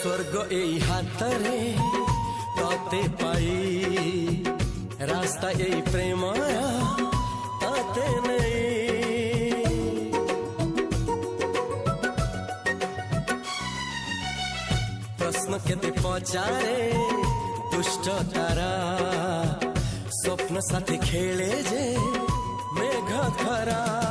स्वर्ग এই হাতরে তাতে পাই রাস্তা এই প্রেমায়া তাতে নেই প্রশ্ন কেতে পচারে দুষ্ট তারা স্বপ্ন সাথে খেলে যে মেঘ খরা